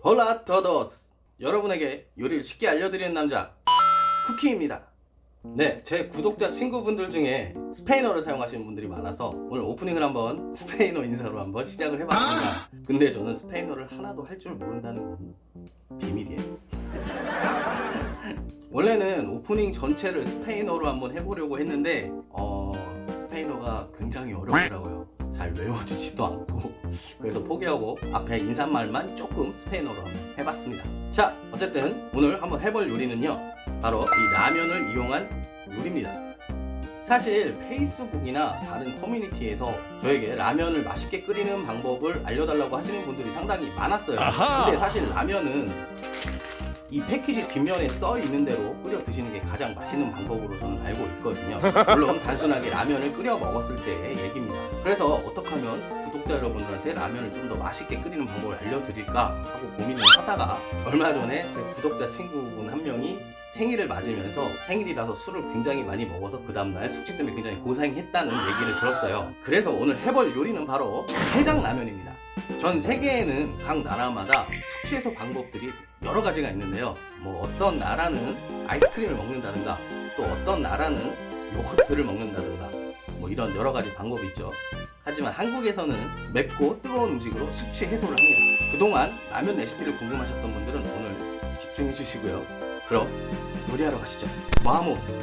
홀라 토도스, 여러분에게 요리를 쉽게 알려드리는 남자 쿠키입니다. 네, 제 구독자 친구분들 중에 스페인어를 사용하시는 분들이 많아서 오늘 오프닝을 한번 스페인어 인사로 한번 시작을 해봤습니다. 근데 저는 스페인어를 하나도 할 줄 모른다는 건 비밀이에요. 원래는 오프닝 전체를 스페인어로 한번 해보려고 했는데 스페인어가 굉장히 어렵더라고요. 잘 외워지지도 않고, 그래서 포기하고 앞에 인사말만 조금 스페인어로 한번 해봤습니다. 자, 어쨌든 오늘 한번 해볼 요리는요, 바로 이 라면을 이용한 요리입니다. 사실 페이스북이나 다른 커뮤니티에서 저에게 라면을 맛있게 끓이는 방법을 알려달라고 하시는 분들이 상당히 많았어요. 근데 사실 라면은 이 패키지 뒷면에 써 있는 대로 끓여 드시는 게 가장 맛있는 방법으로 저는 알고 있거든요. 물론 단순하게 라면을 끓여 먹었을 때의 얘기입니다. 그래서 어떻게 하면 구독자 여러분들한테 라면을 좀 더 맛있게 끓이는 방법을 알려드릴까 하고 고민을 하다가 얼마 전에 제 구독자 친구분 한 명이 생일을 맞으면서, 생일이라서 술을 굉장히 많이 먹어서 그 다음날 숙취 때문에 굉장히 고생했다는 얘기를 들었어요. 그래서 오늘 해볼 요리는 바로 해장라면입니다. 전 세계에는 각 나라마다 숙취 해소 방법들이 여러 가지가 있는데요. 뭐 어떤 나라는 아이스크림을 먹는다든가, 또 어떤 나라는 요거트를 먹는다든가, 뭐 이런 여러 가지 방법이 있죠. 하지만 한국에서는 맵고 뜨거운 음식으로 숙취 해소를 합니다. 그동안 라면 레시피를 궁금하셨던 분들은 오늘 집중해 주시고요. 그럼 요리하러 가시죠. 마모스!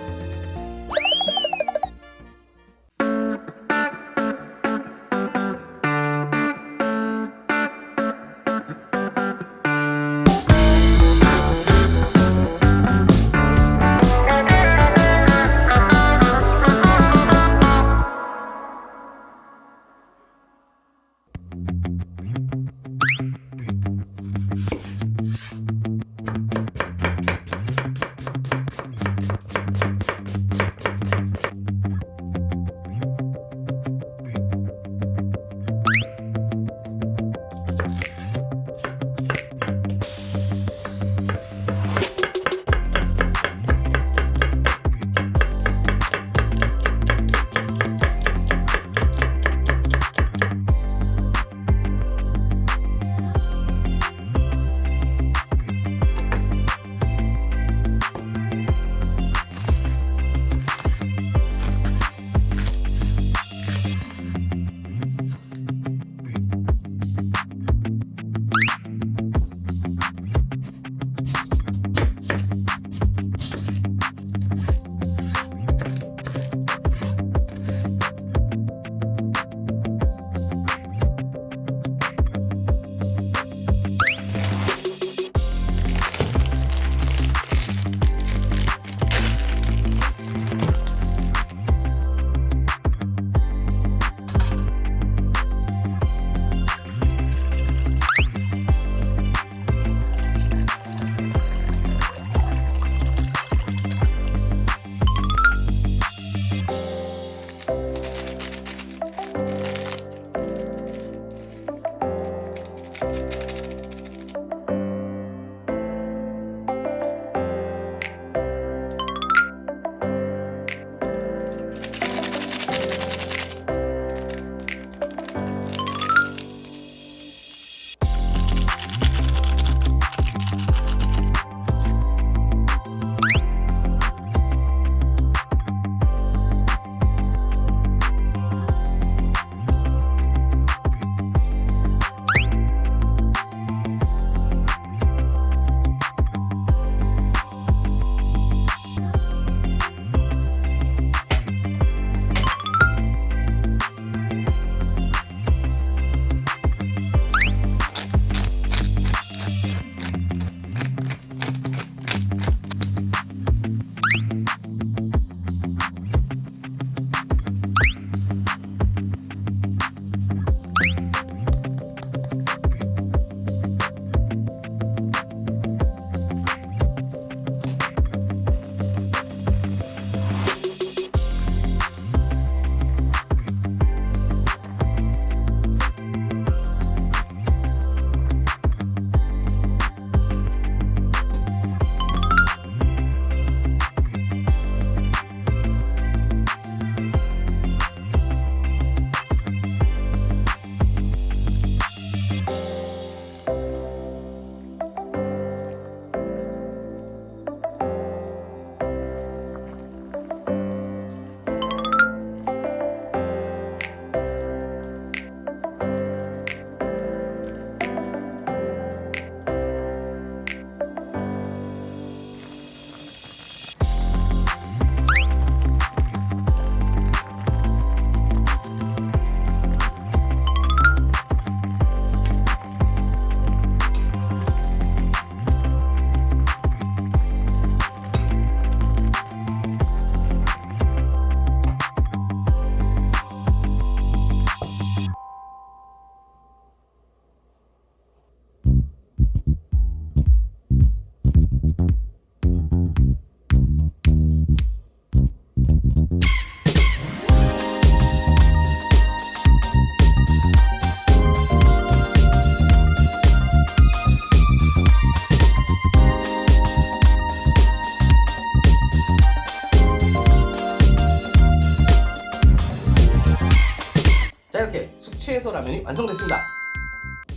라면이 완성됐습니다.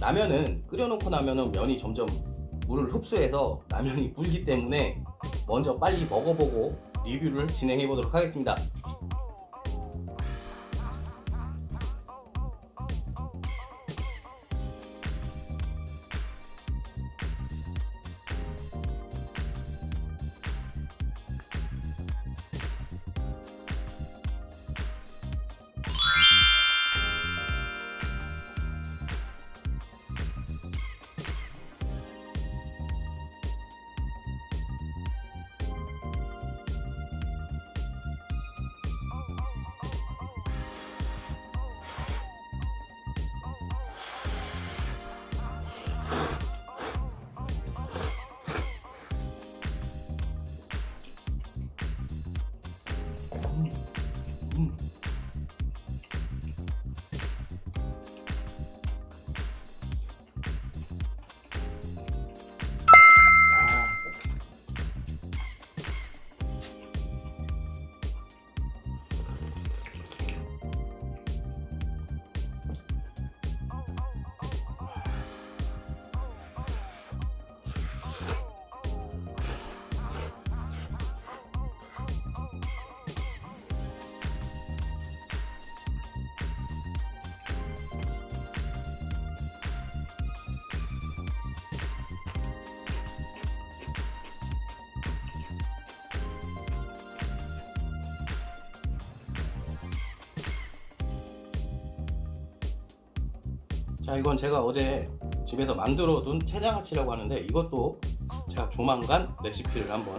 라면은 끓여놓고 나면은 면이 점점 물을 흡수해서 라면이 불기 때문에 먼저 빨리 먹어보고 리뷰를 진행해 보도록 하겠습니다. 자, 이건 제가 어제 집에서 만들어둔 채장아찌라고 하는데 이것도 제가 조만간 레시피를 한번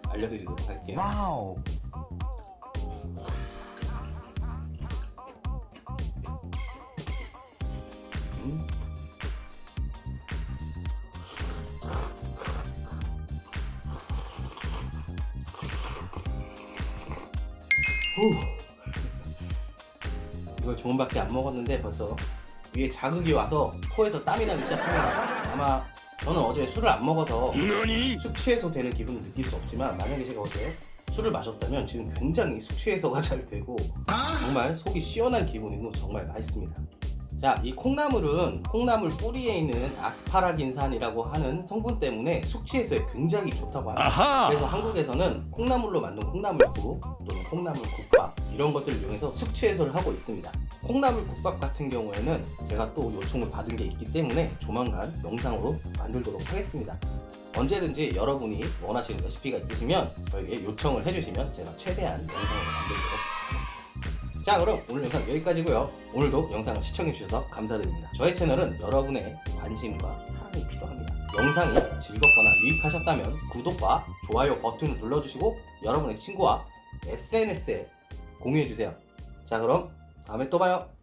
알려드리도록 할게요. 와우. 이걸 조금밖에 안 먹었는데 벌써 위에 자극이 와서 코에서 땀이 나기 시작합니다. 아마 저는 어제 술을 안 먹어서 숙취해소 되는 기분을 느낄 수 없지만 만약에 제가 어제 술을 마셨다면 지금 굉장히 숙취해소가 잘 되고 정말 속이 시원한 기분이고 정말 맛있습니다. 자, 이 콩나물은 콩나물 뿌리에 있는 아스파라긴산이라고 하는 성분 때문에 숙취해소에 굉장히 좋다고 합니다. 아하! 그래서 한국에서는 콩나물로 만든 콩나물국 또는 콩나물 국밥 이런 것들을 이용해서 숙취해소를 하고 있습니다. 콩나물 국밥 같은 경우에는 제가 또 요청을 받은 게 있기 때문에 조만간 영상으로 만들도록 하겠습니다. 언제든지 여러분이 원하시는 레시피가 있으시면 저에게 요청을 해주시면 제가 최대한 영상을 만들도록 하겠습니다. 자, 그럼 오늘 영상 여기까지고요. 오늘도 영상을 시청해주셔서 감사드립니다. 저의 채널은 여러분의 관심과 사랑이 필요합니다. 영상이 즐겁거나 유익하셨다면 구독과 좋아요 버튼을 눌러주시고 여러분의 친구와 SNS에 공유해주세요. 자, 그럼 다음에 또 봐요.